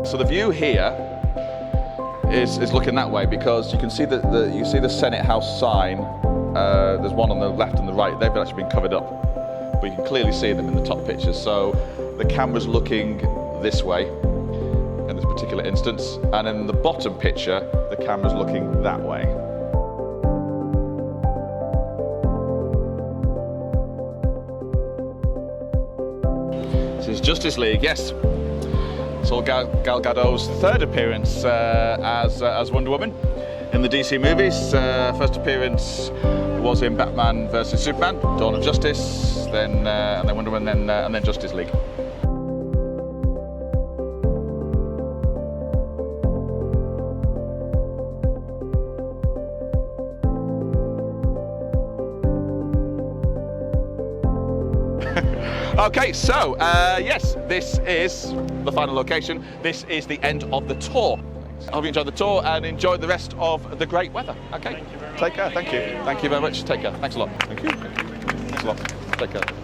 So the view here is looking that way, because you can see you see the Senate House sign. There's one on the left and the right. They've actually been covered up, but you can clearly see them in the top pictures. So the camera's looking this way in this particular instance, and in the bottom picture, the camera's looking that way. This is Justice League, yes. It's all Gal Gadot's third appearance as Wonder Woman in the DC movies. First appearance was in Batman vs Superman, Dawn of Justice, and then Wonder Woman, and then Justice League. Okay, so yes, this is the final location. This is the end of the tour. I hope you enjoyed the tour and enjoy the rest of the great weather. Okay, Thank you very much. Take care. Thank you. Thank you very much. Take care. Thanks a lot. Thank you. Thanks a lot. Take care.